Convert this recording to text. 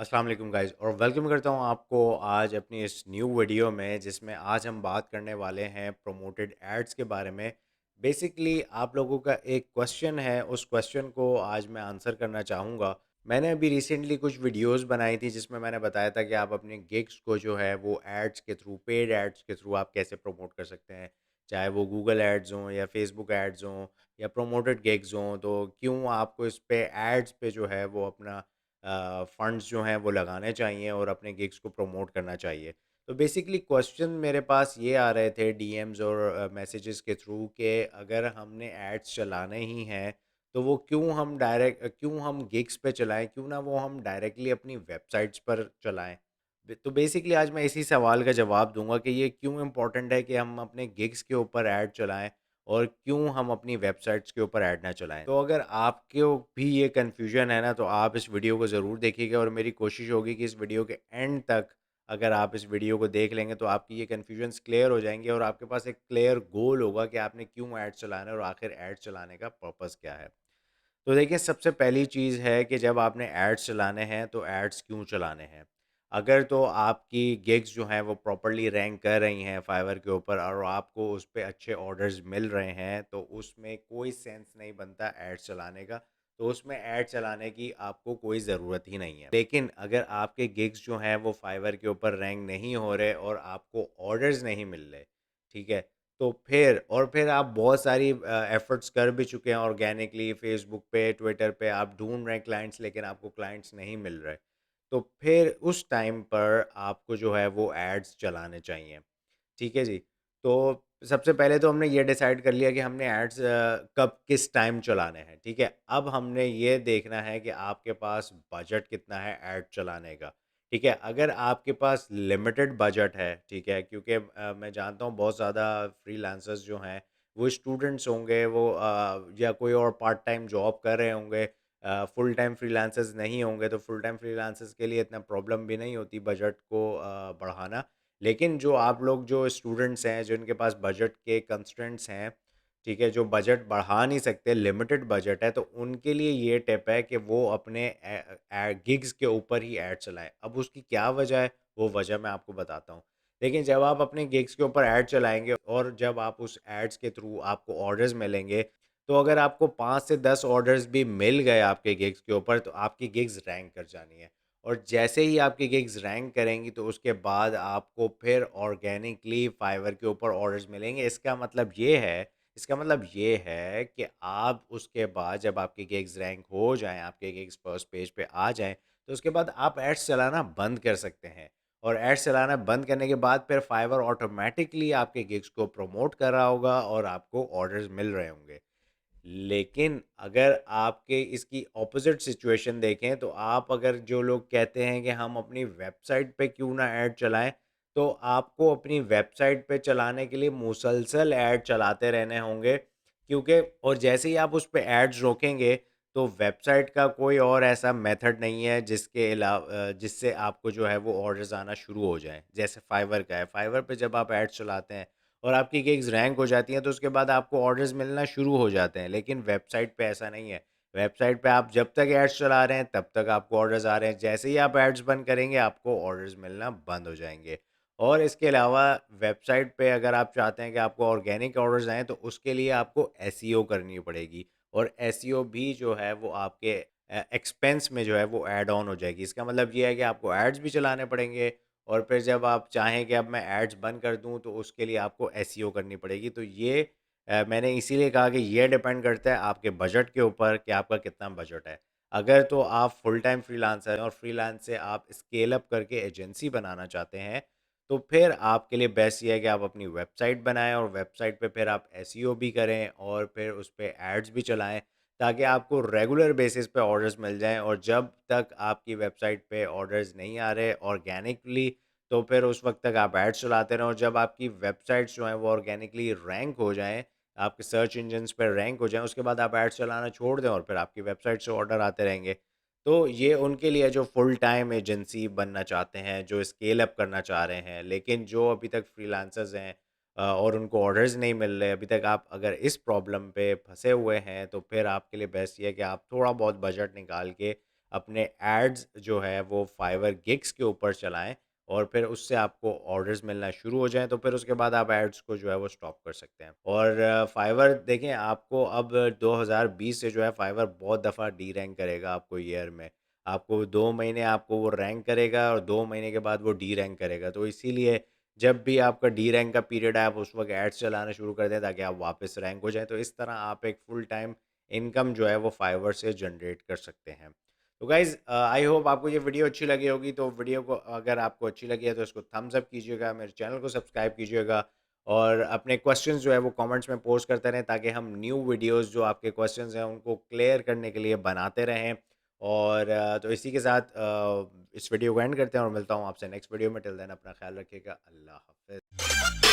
अस्सलाम वालेकुम गाइस और वेलकम करता हूँ आपको आज अपनी इस न्यू वीडियो में जिसमें आज हम बात करने वाले हैं प्रमोटेड एड्स के बारे में। बेसिकली आप लोगों का एक क्वेश्चन है, उस क्वेश्चन को आज मैं आंसर करना चाहूँगा। मैंने अभी रिसेंटली कुछ वीडियोस बनाई थी जिसमें मैंने बताया था कि आप अपने गिग्स को जो है वो एड्स के थ्रू, पेड एड्स के थ्रू आप कैसे प्रमोट कर सकते हैं। चाहे वो गूगल एड्स हों या फेसबुक एड्स हों या प्रमोटेड गिग्स हों, तो क्यों आपको इस पे एड्स पे जो है वो अपना फंड्स जो हैं वो लगाने चाहिए और अपने गिग्स को प्रमोट करना चाहिए। तो बेसिकली क्वेश्चन मेरे पास ये आ रहे थे डीएम्स और मैसेजेस के थ्रू कि अगर हमने एड्स चलाने ही हैं तो वो क्यों हम गिग्स पे चलाएं, क्यों ना वो हम डायरेक्टली अपनी वेबसाइट्स पर चलाएं। तो बेसिकली आज मैं इसी सवाल का जवाब दूंगा कि ये क्यों इम्पोर्टेंट है कि हम अपने गिग्स के ऊपर ऐड चलाएं और क्यों हम अपनी वेबसाइट्स के ऊपर ऐड ना चलाएँ। तो अगर आपको भी ये कन्फ्यूज़न है ना, तो आप इस वीडियो को ज़रूर देखिएगा और मेरी कोशिश होगी कि इस वीडियो के एंड तक अगर आप इस वीडियो को देख लेंगे तो आपकी ये कन्फ्यूजन्स क्लियर हो जाएँगे और आपके पास एक क्लियर गोल होगा कि आपने क्यों ऐड चलाना है और आखिर ऐड चलाने का पर्पज़ क्या है। तो देखिए, सबसे पहली चीज़ है कि जब आपने एड्स चलाने हैं तो एड्स क्यों चलाने हैं। अगर तो आपकी गिग्स जो हैं वो प्रॉपर्ली रैंक कर रही हैं फाइवर के ऊपर और आपको उस पे अच्छे ऑर्डर्स मिल रहे हैं, तो उसमें कोई सेंस नहीं बनता एड्स चलाने का। तो उसमें ऐड चलाने की आपको कोई ज़रूरत ही नहीं है। लेकिन अगर आपके गिग्स जो हैं वो फाइवर के ऊपर रैंक नहीं हो रहे और आपको ऑर्डर्स नहीं मिल रहे, ठीक है? फिर आप बहुत सारी एफ़र्ट्स कर भी चुके हैं ऑर्गेनिकली फ़ेसबुक पे, ट्विटर पे आप ढूँढ रहे हैं क्लाइंट्स, लेकिन आपको क्लाइंट्स नहीं मिल रहे। तो फिर उस टाइम पर आपको जो है वो एड्स चलाने चाहिए। ठीक है जी। तो सबसे पहले तो हमने ये डिसाइड कर लिया कि हमने एड्स कब किस टाइम चलाने हैं, ठीक है? अब हमने ये देखना है कि आपके पास बजट कितना है ऐड चलाने का, ठीक है? अगर आपके पास लिमिटेड बजट है, ठीक है? क्योंकि मैं जानता हूँ बहुत ज़्यादा फ्रीलांसर्स जो हैं, वो स्टूडेंट्स होंगे, वो या कोई और पार्ट टाइम जॉब कर रहे होंगे, फुल टाइम फ्रीलांसर्स नहीं होंगे, तो फुल टाइम फ्रीलांसर्स के लिए इतना प्रॉब्लम भी नहीं होती बजट को बढ़ाना। लेकिन जो आप लोग जो स्टूडेंट्स हैं, जिनके पास बजट के कंस्ट्रेंट्स हैं, ठीक है, जो बजट बढ़ा नहीं सकते, लिमिटेड बजट है, तो उनके लिए ये टिप है कि वो अपने गिग्स के ऊपर ही ऐड चलाएँ। अब उसकी क्या वजह है, वो वजह मैं आपको बताता हूँ। लेकिन जब आप अपने गिग्स के ऊपर ऐड चलाएँगे और जब आप उस एड्स के थ्रू आपको ऑर्डर्स मिलेंगे, तो अगर आपको 5 से 10 ऑर्डर्स भी मिल गए आपके गिग्स के ऊपर, तो आपकी गिग्स रैंक कर जानी है। और जैसे ही आपकी गिग्स रैंक करेंगी तो उसके बाद आपको फिर ऑर्गेनिकली फाइवर के ऊपर ऑर्डर्स मिलेंगे। इसका मतलब ये है कि आप उसके बाद जब आपकी गिग्स रैंक हो जाएँ, आपके गिग्स फर्स्ट पेज पे आ जाएँ, तो उसके बाद आप एड्स चलाना बंद कर सकते हैं। और एड्स चलाना बंद करने के बाद फिर फाइवर ऑटोमैटिकली आपके गिग्स को प्रमोट कर रहा होगा और आपको ऑर्डर्स मिल रहे होंगे। लेकिन अगर आपके इसकी ऑपोज़िट सिचुएशन देखें, तो आप अगर जो लोग कहते हैं कि हम अपनी वेबसाइट पे क्यों ना ऐड चलाएँ, तो आपको अपनी वेबसाइट पे चलाने के लिए मुसलसल ऐड चलाते रहने होंगे, क्योंकि और जैसे ही आप उस पे एड्स रोकेंगे, तो वेबसाइट का कोई और ऐसा मेथड नहीं है जिससे आपको जो है वो ऑर्डर्स आना शुरू हो जाएँ, जैसे फाइवर का है। फाइवर पे जब आप एड्स चलाते हैं और आपकी गिग्स रैंक हो जाती हैं, तो उसके बाद आपको ऑर्डर्स मिलना शुरू हो जाते हैं। लेकिन वेबसाइट पे ऐसा नहीं है। वेबसाइट पे आप जब तक एड्स चला रहे हैं, तब तक आपको ऑर्डर्स आ रहे हैं। जैसे ही आप एड्स बंद करेंगे, आपको ऑर्डर्स मिलना बंद हो जाएँगे। और इसके अलावा वेबसाइट पे अगर आप चाहते हैं कि आपको ऑर्गेनिक ऑर्डर्स आएँ, तो उसके लिए आपको एसईओ करनी पड़ेगी। और एसईओ भी जो है वो आपके एक्सपेंस में जो है वो ऐड ऑन हो जाएगी। इसका मतलब ये है कि आपको एड्स भी चलाने पड़ेंगे और फिर जब आप चाहें कि अब मैं एड्स बंद कर दूँ, तो उसके लिए आपको एसईओ करनी पड़ेगी। तो ये मैंने इसीलिए कहा कि ये डिपेंड करता है आपके बजट के ऊपर कि आपका कितना बजट है। अगर तो आप फुल टाइम फ्रीलांसर हैं और फ्रीलांस से आप स्केल अप करके एजेंसी बनाना चाहते हैं, तो फिर आपके लिए बेस्ट ये है कि आप अपनी वेबसाइट बनाएँ और वेबसाइट पे फिर आप एसईओ भी करें और फिर उस पे एड्स भी चलाएँ, ताकि आपको रेगुलर बेसिस पे ऑर्डर्स मिल जाएँ। और जब तक आपकी वेबसाइट पे ऑर्डर्स नहीं आ रहे ऑर्गेनिकली, तो फिर उस वक़्त तक आप एड्स चलाते रहें और जब आपकी वेबसाइट्स जो हैं वो ऑर्गेनिकली रैंक हो जाएँ, आपके सर्च इंजिन्स पे रैंक हो जाएँ, उसके बाद आप एड्स चलाना छोड़ दें और फिर आपकी वेबसाइट से ऑर्डर आते रहेंगे। तो ये उनके लिए जो फुल टाइम एजेंसी बनना चाहते हैं, जो स्केल अप करना चाह रहे हैं, लेकिन जो अभी तक फ्रीलांसर्स हैं और उनको ऑर्डर्स नहीं मिल रहे, अभी तक आप अगर इस प्रॉब्लम पे फँसे हुए हैं, तो फिर आपके लिए बेस्ट ये है कि आप थोड़ा बहुत बजट निकाल के अपने एड्स जो है वो फाइवर गिग्स के ऊपर चलाएँ और फिर उससे आपको ऑर्डर्स मिलना शुरू हो जाएँ, तो फिर उसके बाद आप एड्स को जो है वो स्टॉप कर सकते हैं। और फाइवर देखें, आपको अब 2020 से जो है फाइवर बहुत दफ़ा डी-रैंक करेगा आपको ईयर में। आपको 2 महीने आपको वो रैंक करेगा और 2 महीने के बाद वो डी-रैंक करेगा। तो इसीलिए जब भी आपका डी-रैंक का पीरियड है, आप उस वक़्त एड्स चलाना शुरू कर दें ताकि आप वापस रैंक हो जाएँ। तो इस तरह आप एक फुल टाइम इनकम जो है वो फाइवर से जनरेट कर सकते हैं। तो गाइज़, आई होप आपको ये वीडियो अच्छी लगी होगी। तो वीडियो को अगर आपको अच्छी लगी है तो इसको थम्स अप कीजिएगा, मेरे चैनल को सब्सक्राइब कीजिएगा और अपने क्वेश्चंस जो है वो कमेंट्स में पोस्ट करते रहें ताकि हम न्यू वीडियोस जो आपके क्वेश्चंस हैं उनको क्लियर करने के लिए बनाते रहें। और तो इसी के साथ इस वीडियो को एंड करते हैं और मिलता हूँ आपसे नेक्स्ट वीडियो में। टिल देन अपना ख्याल रखिएगा। अल्लाह हाफ़िज़।